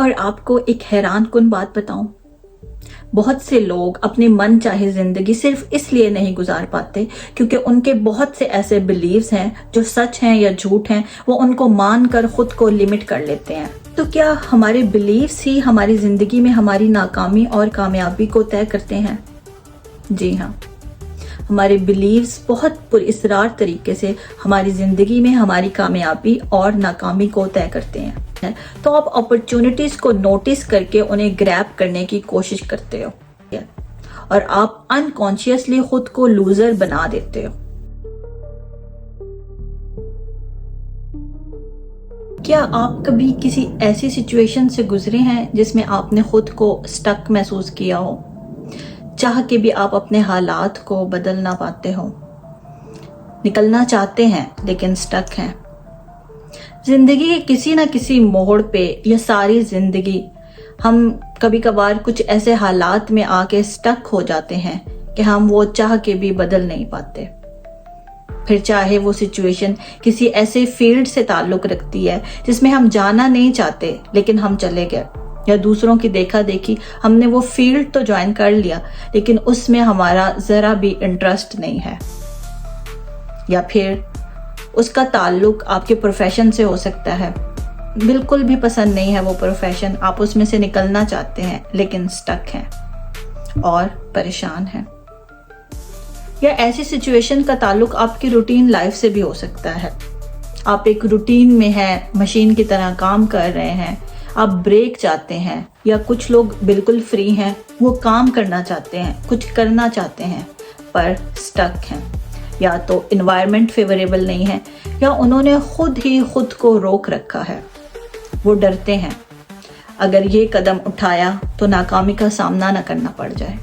और आपको एक हैरान कुन बात बताऊं, बहुत से लोग अपनी मन चाहे जिंदगी सिर्फ इसलिए नहीं गुजार पाते क्योंकि उनके बहुत से ऐसे बिलीव्स हैं जो सच हैं या झूठ हैं, वो उनको मानकर खुद को लिमिट कर लेते हैं। तो क्या हमारे बिलीव्स ही हमारी जिंदगी में हमारी नाकामी और कामयाबी को तय करते हैं? जी हाँ, हमारे बिलीव्स बहुत पुरअसरार तरीके से हमारी जिंदगी में हमारी कामयाबी और नाकामी को तय करते हैं। तो आप अपॉर्चुनिटीज को नोटिस करके उन्हें ग्रैब करने की कोशिश करते हो और आप अनकॉन्शियसली खुद को लूजर बना देते हो। क्या आप कभी किसी ऐसी सिचुएशन से गुजरे हैं जिसमें आपने खुद को स्टक महसूस किया हो, चाह के भी आप अपने हालात को बदल ना पाते हो, निकलना चाहते हैं लेकिन स्टक हैं? जिंदगी के किसी ना किसी मोड़ पे या सारी जिंदगी हम कभी कभार कुछ ऐसे हालात में आके स्टक हो जाते हैं कि हम वो चाह के भी बदल नहीं पाते। फिर चाहे वो सिचुएशन किसी ऐसे फील्ड से ताल्लुक रखती है जिसमें हम जाना नहीं चाहते लेकिन हम चले गए, या दूसरों की देखा देखी हमने वो फील्ड तो ज्वाइन कर लिया लेकिन उसमें हमारा जरा भी इंटरेस्ट नहीं है, या फिर उसका ताल्लुक आपके प्रोफेशन से हो सकता है, बिल्कुल भी पसंद नहीं है वो प्रोफेशन, आप उसमें से निकलना चाहते हैं लेकिन स्टक हैं और परेशान हैं। या ऐसी सिचुएशन का ताल्लुक आपकी रूटीन लाइफ से भी हो सकता है। आप एक रूटीन में हैं, मशीन की तरह काम कर रहे हैं, आप ब्रेक चाहते हैं, या कुछ लोग बिल्कुल फ्री हैं, वो काम करना चाहते हैं, कुछ करना चाहते हैं पर स्टक हैं। या तो इन्वायरमेंट फेवरेबल नहीं है या उन्होंने खुद ही खुद को रोक रखा है। वो डरते हैं अगर ये कदम उठाया तो नाकामी का सामना न करना पड़ जाए,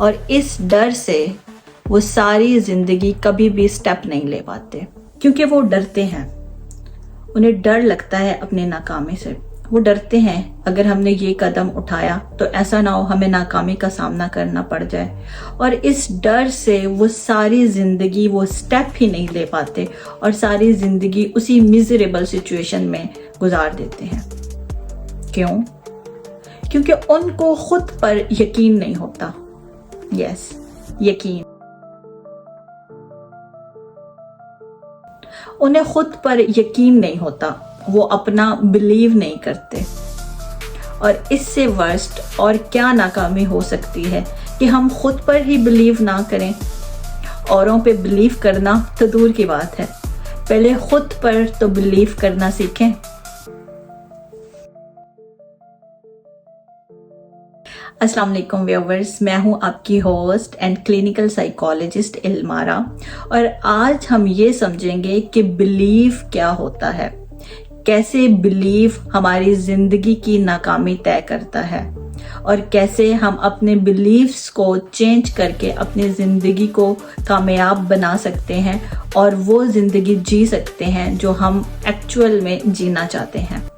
और इस डर से वो सारी जिंदगी कभी भी स्टेप नहीं ले पाते क्योंकि वो डरते हैं। उन्हें डर लगता है अपनी नाकामी से। वो डरते हैं अगर हमने ये कदम उठाया तो ऐसा ना हो हमें नाकामी का सामना करना पड़ जाए, और इस डर से वो सारी जिंदगी वो स्टेप ही नहीं ले पाते और सारी जिंदगी उसी मिजरेबल सिचुएशन में गुजार देते हैं। क्यों? क्योंकि उनको खुद पर यकीन नहीं होता। यस, यकीन। उन्हें खुद पर यकीन नहीं होता, वो अपना बिलीव नहीं करते। और इससे वर्स्ट और क्या नाकामी हो सकती है कि हम खुद पर ही बिलीव ना करें। औरों पे बिलीव करना तो दूर की बात है, पहले खुद पर तो बिलीव करना सीखें। अस्सलाम वालेकुम व्यूअर्स, मैं हूं आपकी होस्ट एंड क्लिनिकल साइकोलॉजिस्ट इल्मारा, और आज हम ये समझेंगे कि बिलीव क्या होता है, कैसे बिलीव हमारी जिंदगी की नाकामी तय करता है, और कैसे हम अपने बिलीव्स को चेंज करके अपनी जिंदगी को कामयाब बना सकते हैं और वो जिंदगी जी सकते हैं जो हम एक्चुअल में जीना चाहते हैं।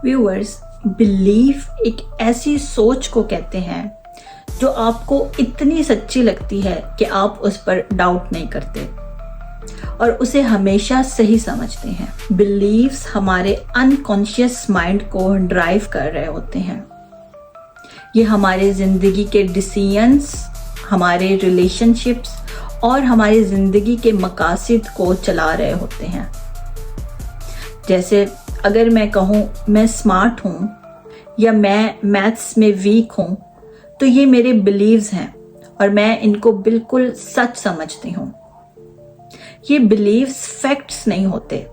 व्यूअर्स, बिलीफ एक ऐसी सोच को कहते हैं जो आपको इतनी सच्ची लगती है कि आप उस पर डाउट नहीं करते और उसे हमेशा सही समझते हैं। बिलीव्स हमारे अनकॉन्शियस माइंड को ड्राइव कर रहे होते हैं। ये हमारे जिंदगी के डिसीजंस, हमारे रिलेशनशिप्स और हमारी जिंदगी के मकासद को चला रहे होते हैं। जैसे अगर मैं कहूँ मैं स्मार्ट हूँ या मैं मैथ्स में वीक हूँ, तो ये मेरे बिलीव्स हैं और मैं इनको बिल्कुल सच समझती हूँ। ये बिलीव्स फैक्ट्स नहीं होते,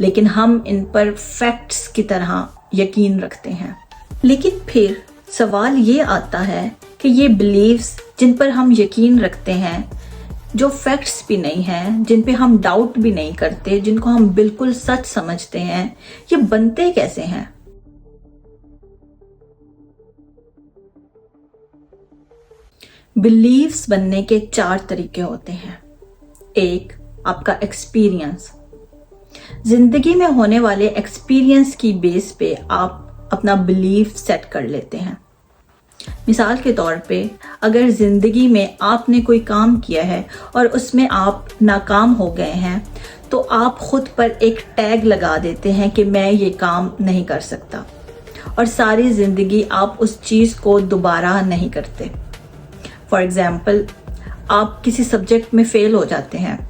लेकिन हम इन पर फैक्ट्स की तरह यकीन रखते हैं। लेकिन फिर सवाल ये आता है कि ये बिलीव्स जिन पर हम यकीन रखते हैं, जो फैक्ट्स भी नहीं हैं, जिन पे हम डाउट भी नहीं करते, जिनको हम बिल्कुल सच समझते हैं, ये बनते कैसे हैं? बिलीव्स बनने के 4 तरीके होते हैं। एक, आपका एक्सपीरियंस। जिंदगी में होने वाले एक्सपीरियंस की बेस पे आप अपना बिलीफ सेट कर लेते हैं। मिसाल के तौर पे अगर ज़िंदगी में आपने कोई काम किया है और उसमें आप नाकाम हो गए हैं तो आप खुद पर एक टैग लगा देते हैं कि मैं ये काम नहीं कर सकता, और सारी ज़िंदगी आप उस चीज़ को दोबारा नहीं करते। फॉर एग्ज़ाम्पल, आप किसी सब्जेक्ट में फ़ेल हो जाते हैं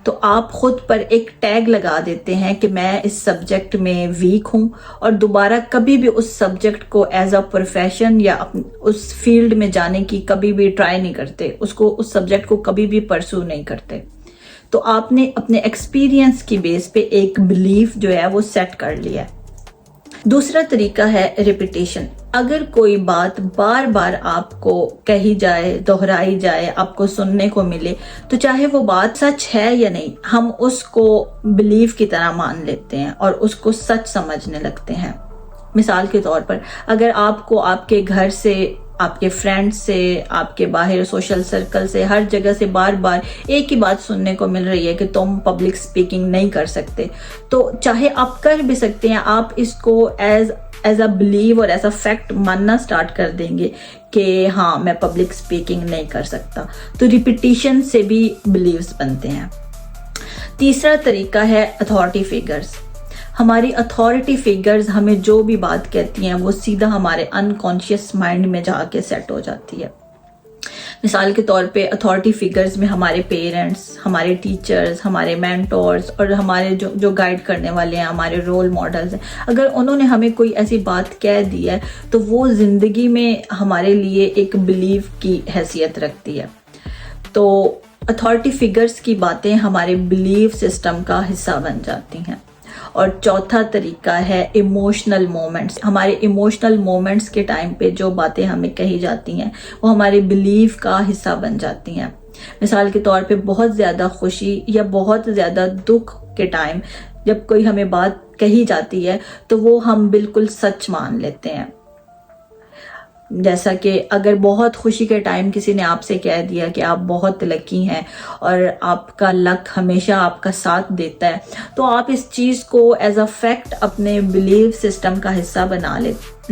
तो आप खुद पर एक टैग लगा देते हैं कि मैं इस सब्जेक्ट में वीक हूँ और दोबारा कभी भी उस सब्जेक्ट को एज अ प्रोफेशन या उस फील्ड में जाने की कभी भी ट्राई नहीं करते, उस सब्जेक्ट को कभी भी परस्यू नहीं करते। तो आपने अपने एक्सपीरियंस की बेस पे एक बिलीफ जो है वो सेट कर लिया है। दूसरा तरीका है रिपीटेशन। अगर कोई बात बार बार आपको कही जाए, दोहराई जाए, आपको सुनने को मिले, तो चाहे वो बात सच है या नहीं, हम उसको बिलीफ की तरह मान लेते हैं और उसको सच समझने लगते हैं। मिसाल के तौर पर अगर आपको आपके घर से, आपके फ्रेंड्स से, आपके बाहर सोशल सर्कल से, हर जगह से बार बार एक ही बात सुनने को मिल रही है कि तुम पब्लिक स्पीकिंग नहीं कर सकते, तो चाहे आप कर भी सकते हैं, आप इसको एज अ बिलीव और एज अ फैक्ट मानना स्टार्ट कर देंगे कि हाँ, मैं पब्लिक स्पीकिंग नहीं कर सकता। तो रिपीटिशन से भी बिलीव्स बनते हैं। तीसरा तरीका है अथॉरिटी फिगर्स। हमारी अथॉरिटी फिगर्स हमें जो भी बात कहती हैं वो सीधा हमारे अनकॉन्शियस माइंड में जाके सेट हो जाती है। मिसाल के तौर पे अथॉरिटी फिगर्स में हमारे पेरेंट्स, हमारे टीचर्स, हमारे मेंटोर्स और हमारे जो गाइड करने वाले हैं, हमारे रोल मॉडल्स हैं, अगर उन्होंने हमें कोई ऐसी बात कह दी है तो वो ज़िंदगी में हमारे लिए एक बिलीव की हैसियत रखती है। तो अथॉरिटी फिगर्स की बातें हमारे बिलीव सिस्टम का हिस्सा बन जाती हैं। और चौथा तरीका है इमोशनल मोमेंट्स। हमारे इमोशनल मोमेंट्स के टाइम पे जो बातें हमें कही जाती हैं वो हमारे बिलीव का हिस्सा बन जाती हैं। मिसाल के तौर पे बहुत ज़्यादा खुशी या बहुत ज़्यादा दुख के टाइम जब कोई हमें बात कही जाती है तो वो हम बिल्कुल सच मान लेते हैं। जैसा कि अगर बहुत खुशी के टाइम किसी ने आपसे कह दिया कि आप बहुत लकी हैं और आपका लक हमेशा आपका साथ देता है, तो आप इस चीज़ को एज अ फैक्ट अपने बिलीव सिस्टम का हिस्सा बना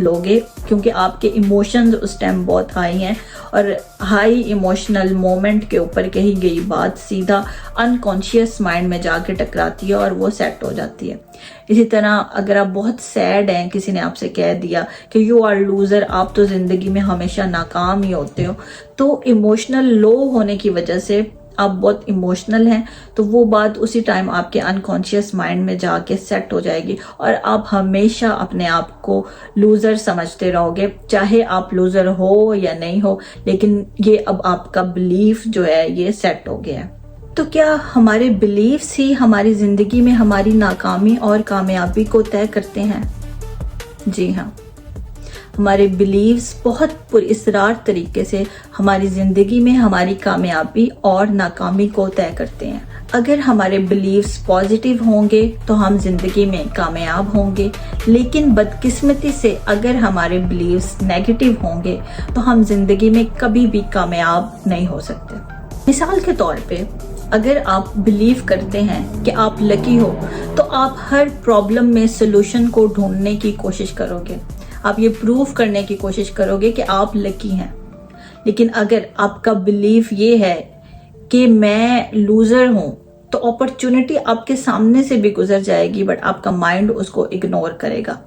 लोगे, क्योंकि आपके इमोशंस उस टाइम बहुत हाई हैं और हाई इमोशनल मोमेंट के ऊपर कही गई बात सीधा अनकॉन्शियस माइंड में जाके टकराती है और वो सेट हो जाती है। इसी तरह अगर आप बहुत सैड हैं, किसी ने आपसे कह दिया कि यू आर लूज़र, आप तो ज़िंदगी में हमेशा नाकाम ही होते हो, तो इमोशनल लो होने की वजह से आप बहुत इमोशनल हैं, तो वो बात उसी टाइम आपके अनकॉन्शियस माइंड में जाके सेट हो जाएगी और आप हमेशा अपने आप को लूज़र समझते रहोगे, चाहे आप लूज़र हो या नहीं हो, लेकिन ये अब आपका बिलीफ जो है ये सेट हो गया है। तो क्या हमारे बिलीव्स ही हमारी ज़िंदगी में हमारी नाकामी और कामयाबी को तय करते हैं? जी हाँ, हमारे बिलीव्स बहुत पुरअसरार तरीके से हमारी ज़िंदगी में हमारी कामयाबी और नाकामी को तय करते हैं। अगर हमारे बिलीव्स पॉजिटिव होंगे तो हम ज़िंदगी में कामयाब होंगे, लेकिन बदकिस्मती से अगर हमारे बिलीव्स नेगेटिव होंगे तो हम ज़िंदगी में कभी भी कामयाब नहीं हो सकते। मिसाल के तौर पे अगर आप बिलीव करते हैं कि आप लकी हो तो आप हर प्रॉब्लम में सोल्यूशन को ढूंढने की कोशिश करोगे, आप ये प्रूव करने की कोशिश करोगे कि आप लकी हैं। लेकिन अगर आपका बिलीफ ये है कि मैं लूज़र हूँ तो अपॉर्चुनिटी आपके सामने से भी गुजर जाएगी, बट आपका माइंड उसको इग्नोर करेगा।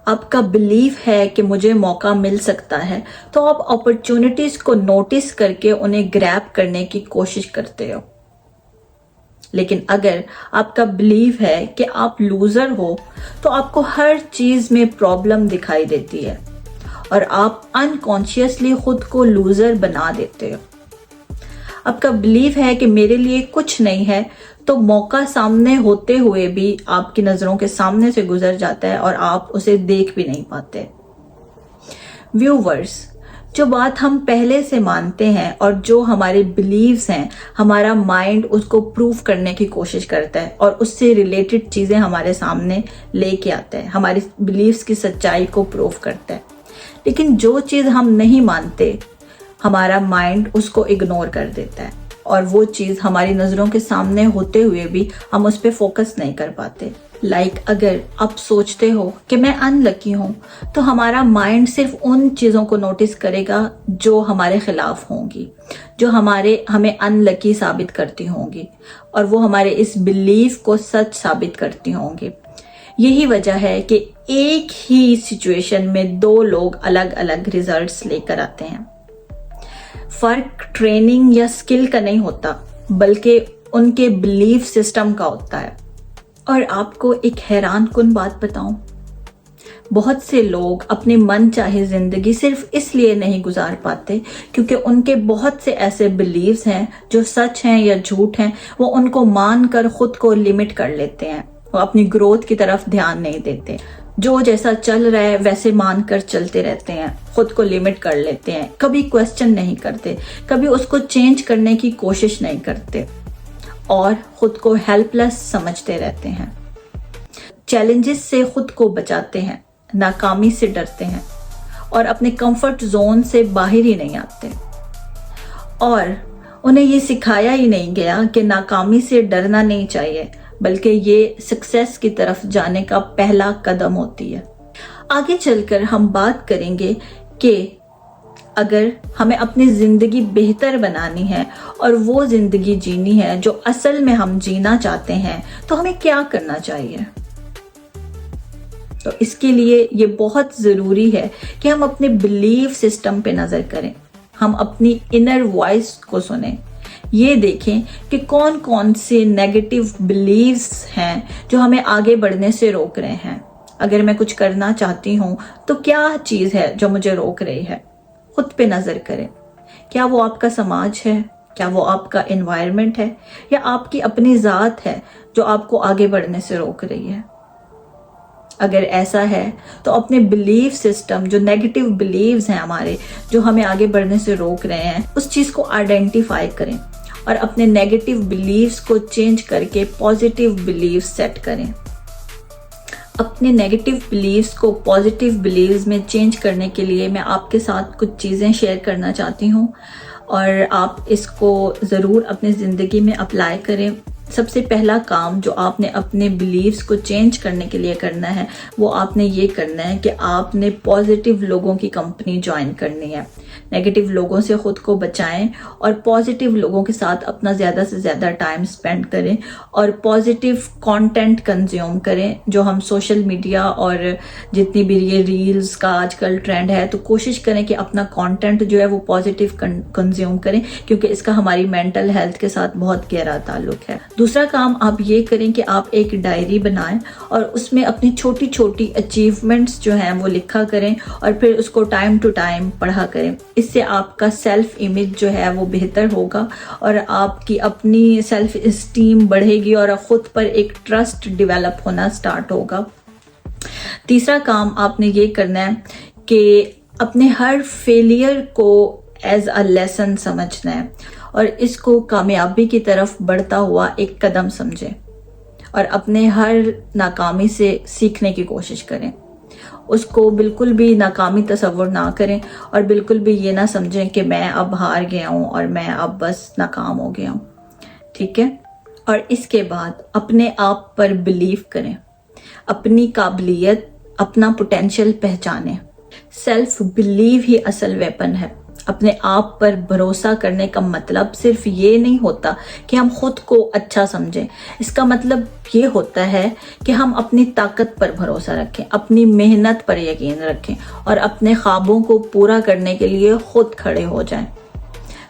आपका बिलीफ है कि मुझे मौका मिल सकता है तो आप अपॉर्चुनिटीज को नोटिस करके उन्हें ग्रैब करने की कोशिश करते हो। लेकिन अगर आपका बिलीव है कि आप लूज़र हो तो आपको हर चीज़ में प्रॉब्लम दिखाई देती है और आप अनकॉन्शियसली खुद को लूज़र बना देते हो। आपका बिलीव है कि मेरे लिए कुछ नहीं है तो मौका सामने होते हुए भी आपकी नज़रों के सामने से गुजर जाता है और आप उसे देख भी नहीं पाते। व्यूवर्स, जो बात हम पहले से मानते हैं और जो हमारे बिलीव्स हैं, हमारा माइंड उसको प्रूव करने की कोशिश करता है और उससे रिलेटेड चीज़ें हमारे सामने लेके आता है, हमारी बिलीव्स की सच्चाई को प्रूव करता है। लेकिन जो चीज़ हम नहीं मानते, हमारा माइंड उसको इग्नोर कर देता है और वो चीज़ हमारी नज़रों के सामने होते हुए भी हम उस पर फोकस नहीं कर पाते। अगर आप सोचते हो कि मैं अनलकी हूँ, तो हमारा माइंड सिर्फ उन चीज़ों को नोटिस करेगा जो हमारे खिलाफ होंगी, जो हमें अनलकी साबित करती होंगी, और वो हमारे इस बिलीफ को सच साबित करती होंगी। यही वजह है कि एक ही सिचुएशन में दो लोग अलग अलग रिजल्ट्स लेकर आते हैं। फर्क ट्रेनिंग या स्किल का नहीं होता, बल्कि उनके बिलीफ सिस्टम का होता है। और आपको एक हैरान कुन बात बताऊं, बहुत से लोग अपनी मन चाहे जिंदगी सिर्फ इसलिए नहीं गुजार पाते क्योंकि उनके बहुत से ऐसे बिलीव्स हैं जो सच हैं या झूठ हैं, वो उनको मानकर खुद को लिमिट कर लेते हैं। वो अपनी ग्रोथ की तरफ ध्यान नहीं देते, जो जैसा चल रहा है वैसे मानकर चलते रहते हैं, खुद को लिमिट कर लेते हैं, कभी क्वेश्चन नहीं करते, कभी उसको चेंज करने की कोशिश नहीं करते और खुद को हेल्पलेस समझते रहते हैं। चैलेंजेस से खुद को बचाते हैं, नाकामी से डरते हैं और अपने कंफर्ट जोन से बाहर ही नहीं आते। और उन्हें ये सिखाया ही नहीं गया कि नाकामी से डरना नहीं चाहिए, बल्कि ये सक्सेस की तरफ जाने का पहला कदम होती है। आगे चलकर हम बात करेंगे कि अगर हमें अपनी जिंदगी बेहतर बनानी है और वो जिंदगी जीनी है जो असल में हम जीना चाहते हैं, तो हमें क्या करना चाहिए। तो इसके लिए ये बहुत जरूरी है कि हम अपने बिलीफ सिस्टम पे नजर करें, हम अपनी इनर वॉइस को सुने, ये देखें कि कौन कौन से नेगेटिव बिलीव्स हैं जो हमें आगे बढ़ने से रोक रहे हैं। अगर मैं कुछ करना चाहती हूँ तो क्या चीज है जो मुझे रोक रही है। खुद पे नजर करें, क्या वो आपका समाज है, क्या वो आपका एनवायरनमेंट है, या आपकी अपनी जात है जो आपको आगे बढ़ने से रोक रही है। अगर ऐसा है तो अपने बिलीफ सिस्टम, जो नेगेटिव बिलीव्स हैं हमारे, जो हमें आगे बढ़ने से रोक रहे हैं, उस चीज को आइडेंटिफाई करें और अपने नेगेटिव बिलीव्स को चेंज करके पॉजिटिव बिलीव्स सेट करें। अपने नेगेटिव बिलीव्स को पॉजिटिव बिलीव्स में चेंज करने के लिए मैं आपके साथ कुछ चीज़ें शेयर करना चाहती हूँ और आप इसको ज़रूर अपनी ज़िंदगी में अप्लाई करें। सबसे पहला काम जो आपने अपने बिलीव्स को चेंज करने के लिए करना है, वो आपने ये करना है कि आपने पॉजिटिव लोगों की कंपनी ज्वाइन करनी है। नेगेटिव लोगों से खुद को बचाएं और पॉजिटिव लोगों के साथ अपना ज़्यादा से ज़्यादा टाइम स्पेंड करें और पॉजिटिव कंटेंट कंज्यूम करें। जो हम सोशल मीडिया और जितनी भी ये रील्स का आजकल ट्रेंड है, तो कोशिश करें कि अपना कंटेंट जो है वो पॉजिटिव कंज्यूम करें, क्योंकि इसका हमारी मेंटल हेल्थ के साथ बहुत गहरा ताल्लुक है। दूसरा काम आप ये करें कि आप एक डायरी बनाएं और उसमें अपनी छोटी छोटी अचीवमेंट्स जो हैं वो लिखा करें और फिर उसको टाइम टू टाइम पढ़ा करें। इससे आपका सेल्फ इमेज जो है वो बेहतर होगा और आपकी अपनी सेल्फ एस्टीम बढ़ेगी और खुद पर एक ट्रस्ट डेवलप होना स्टार्ट होगा। तीसरा काम आपने ये करना है कि अपने हर फेलियर को एज अ लेसन समझना है और इसको कामयाबी की तरफ बढ़ता हुआ एक कदम समझें और अपने हर नाकामी से सीखने की कोशिश करें। उसको बिल्कुल भी नाकामी तस्वुर ना करें और बिल्कुल भी ये ना समझें कि मैं अब हार गया हूँ और मैं अब बस नाकाम हो गया हूँ। ठीक है। और इसके बाद अपने आप पर बिलीव करें, अपनी काबिलियत, अपना पोटेंशियल पहचानें। सेल्फ बिलीव ही असल वेपन है। अपने आप पर भरोसा करने का मतलब सिर्फ ये नहीं होता कि हम खुद को अच्छा समझें। इसका मतलब ये होता है कि हम अपनी ताकत पर भरोसा रखें, अपनी मेहनत पर यकीन रखें और अपने ख्वाबों को पूरा करने के लिए खुद खड़े हो जाएं।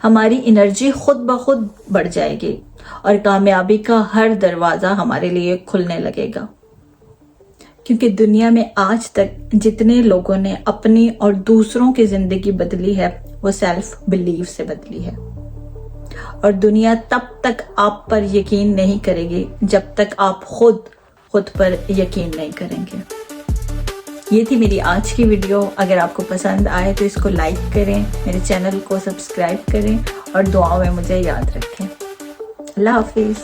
हमारी एनर्जी खुद ब खुद बढ़ जाएगी और कामयाबी का हर दरवाज़ा हमारे लिए खुलने लगेगा। क्योंकि दुनिया में आज तक जितने लोगों ने अपनी और दूसरों की जिंदगी बदली है, वो सेल्फ बिलीव से बदली है। और दुनिया तब तक आप पर यकीन नहीं करेगी जब तक आप खुद पर यकीन नहीं करेंगे। ये थी मेरी आज की वीडियो। अगर आपको पसंद आए तो इसको लाइक करें, मेरे चैनल को सब्सक्राइब करें और दुआओं में मुझे याद रखें। अल्लाह हाफिज़।